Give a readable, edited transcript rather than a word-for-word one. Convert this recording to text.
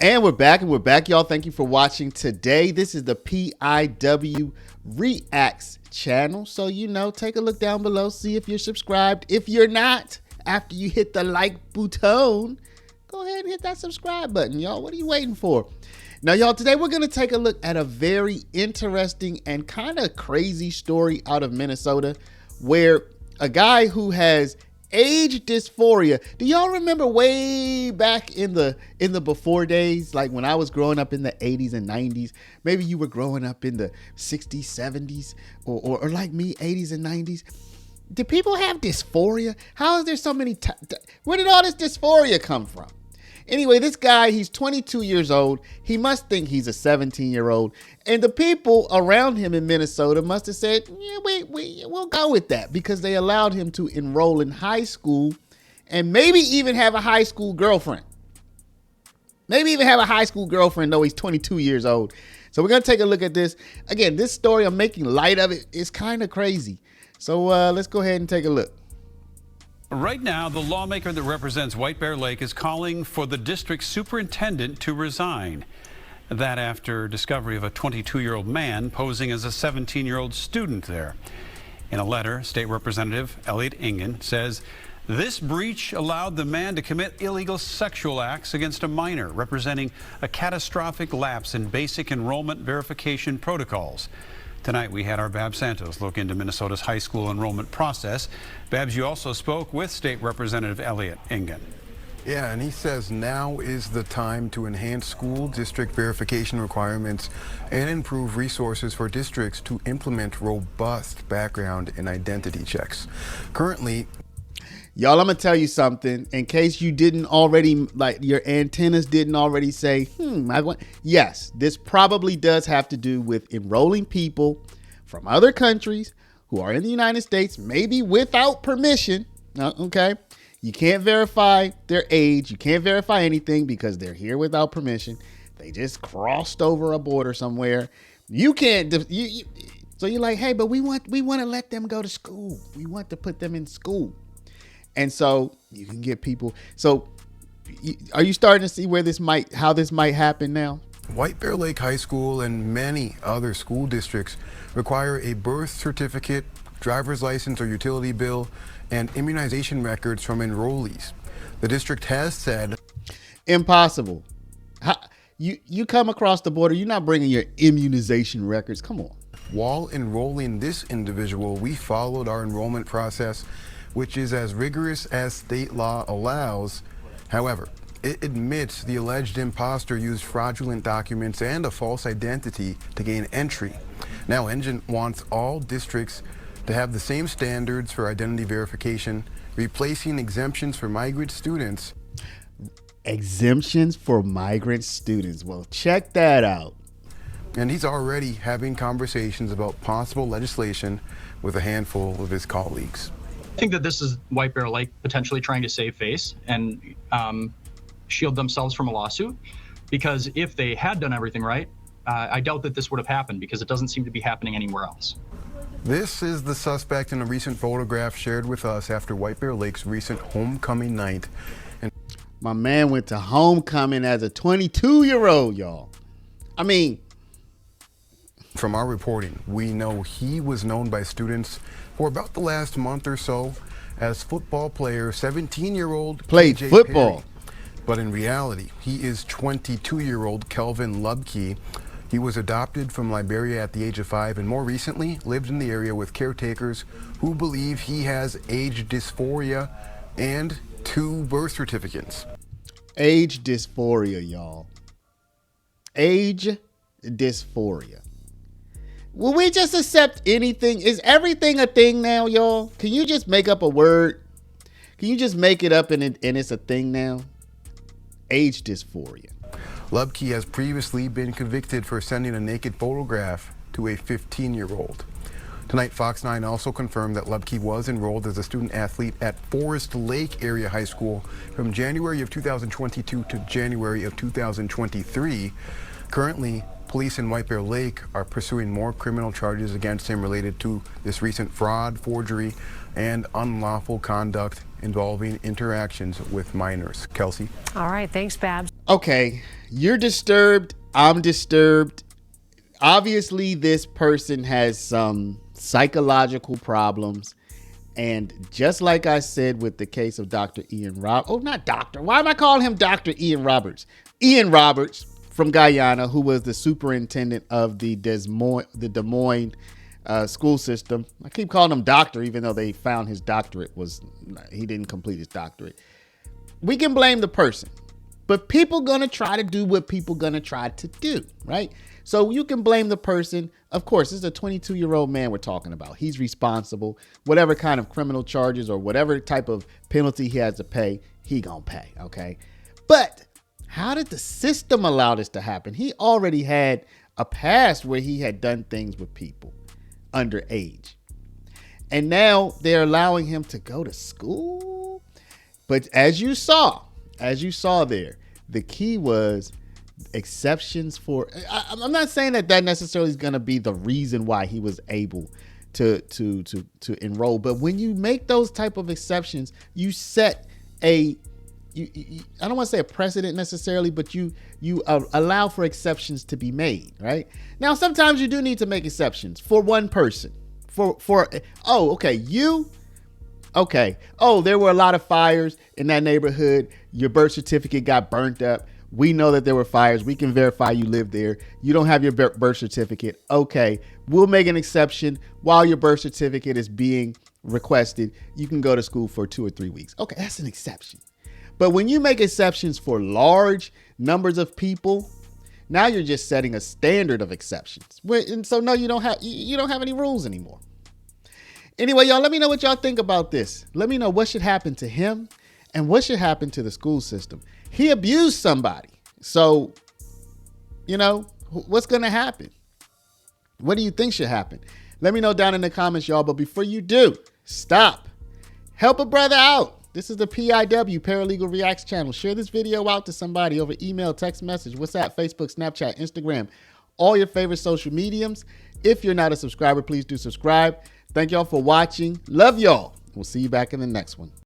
And we're back, y'all. Thank you for watching today. This is the PIW Reacts channel. So, take a look down below, see if you're subscribed. If you're not, after you hit the like button, go ahead and hit that subscribe button, y'all. What are you waiting for? Now, y'all, today we're going to take a look at a very interesting and kind of crazy story out of Minnesota where a guy who has age dysphoria. Do y'all remember way back in the before days, like when I was growing up in the 80s and 90s? Maybe you were growing up in the 60s, 70s, or like me, 80s and 90s. Did people have dysphoria? How is there so many? Where did all this dysphoria come from? Anyway, this guy, he's 22 years old. He must think he's a 17-year-old. And the people around him in Minnesota must have said, yeah, we'll go with that, because they allowed him to enroll in high school and maybe even have a high school girlfriend. Maybe even have a high school girlfriend, though he's 22 years old. So we're going to take a look at this. Again, this story, I'm making light of it. It's kind of crazy. So let's go ahead and take a look. Right now, the lawmaker that represents White Bear Lake is calling for the district superintendent to resign. That after discovery of a 22-year-old man posing as a 17-year-old student there. In a letter, State Representative Eliot Engel says this breach allowed the man to commit illegal sexual acts against a minor, representing a catastrophic lapse in basic enrollment verification protocols. Tonight, we had our Babs Santos look into Minnesota's high school enrollment process. Babs, you also spoke with State Representative Eliot Engel. Yeah, and he says now is the time to enhance school district verification requirements and improve resources for districts to implement robust background and identity checks. Currently, y'all, I'm going to tell you something in case you didn't already, like your antennas didn't already say, yes, this probably does have to do with enrolling people from other countries who are in the United States, maybe without permission. Okay. You can't verify their age. You can't verify anything because they're here without permission. They just crossed over a border somewhere. You can't, so you're like, hey, but we want to let them go to school. We want to put them in school. And so you can get people. So are you starting to see how this might happen now? White Bear Lake High School and many other school districts require a birth certificate, driver's license or utility bill, and immunization records from enrollees. The district has said impossible. You come across the border, you're not bringing your immunization records. Come on. While enrolling this individual, we followed our enrollment process, which is as rigorous as state law allows. However, it admits the alleged imposter used fraudulent documents and a false identity to gain entry. Now, Engel wants all districts to have the same standards for identity verification, replacing exemptions for migrant students. Exemptions for migrant students. Well, check that out. And he's already having conversations about possible legislation with a handful of his colleagues. I think that this is White Bear Lake potentially trying to save face and shield themselves from a lawsuit, because if they had done everything right, I doubt that this would have happened, because it doesn't seem to be happening anywhere else. This is the suspect in a recent photograph shared with us after White Bear Lake's recent homecoming night. And my man went to homecoming as a 22-year-old, y'all. I mean, from our reporting, we know he was known by students for about the last month or so as football player 17-year-old played PJ football. Perry. But in reality, he is 22-year-old Kelvin Lubke. He was adopted from Liberia at the age of 5 and more recently lived in the area with caretakers who believe he has age dysphoria and 2 birth certificates. Age dysphoria, y'all. Age dysphoria. Will we just accept anything? Is everything a thing now, y'all? Can you just make up a word? Can you just make it up and it's a thing now? Age dysphoria. Lubke has previously been convicted for sending a naked photograph to a 15-year-old. Tonight, Fox 9 also confirmed that Lubke was enrolled as a student athlete at Forest Lake Area High School from January of 2022 to January of 2023. Currently, police in White Bear Lake are pursuing more criminal charges against him related to this recent fraud, forgery, and unlawful conduct involving interactions with minors. Kelsey? All right, thanks, Babs. Okay, you're disturbed. I'm disturbed. Obviously, this person has some psychological problems. And just like I said with the case of Dr. Ian Roberts, not doctor. Why am I calling him Dr. Ian Roberts? Ian Roberts from Guyana, who was the superintendent of the Des Moines school system. I keep calling him doctor, even though they found his doctorate he didn't complete his doctorate. We can blame the person, but people gonna try to do what people gonna try to do, right? So you can blame the person. Of course, this is a 22-year-old man we're talking about. He's responsible. Whatever kind of criminal charges or whatever type of penalty he has to pay, he gonna pay, okay? But how did the system allow this to happen? He already had a past where he had done things with people underage. And now they're allowing him to go to school. But as you saw there, the key was exceptions for, I'm not saying that necessarily is going to be the reason why he was able to enroll. But when you make those type of exceptions, you set I don't want to say a precedent necessarily, but you allow for exceptions to be made, right? Now, sometimes you do need to make exceptions for one person. There were a lot of fires in that neighborhood. Your birth certificate got burnt up. We know that there were fires. We can verify you lived there. You don't have your birth certificate. Okay, we'll make an exception. While your birth certificate is being requested, you can go to school for 2 or 3 weeks. Okay, that's an exception. But when you make exceptions for large numbers of people, now you're just setting a standard of exceptions. And so no, you don't have any rules anymore. Anyway, y'all, let me know what y'all think about this. Let me know what should happen to him and what should happen to the school system. He abused somebody. So, what's going to happen? What do you think should happen? Let me know down in the comments, y'all. But before you do, stop. Help a brother out. This is the PIW Paralegal Reacts channel. Share this video out to somebody over email, text message, WhatsApp, Facebook, Snapchat, Instagram, all your favorite social mediums. If you're not a subscriber, please do subscribe. Thank y'all for watching. Love y'all. We'll see you back in the next one.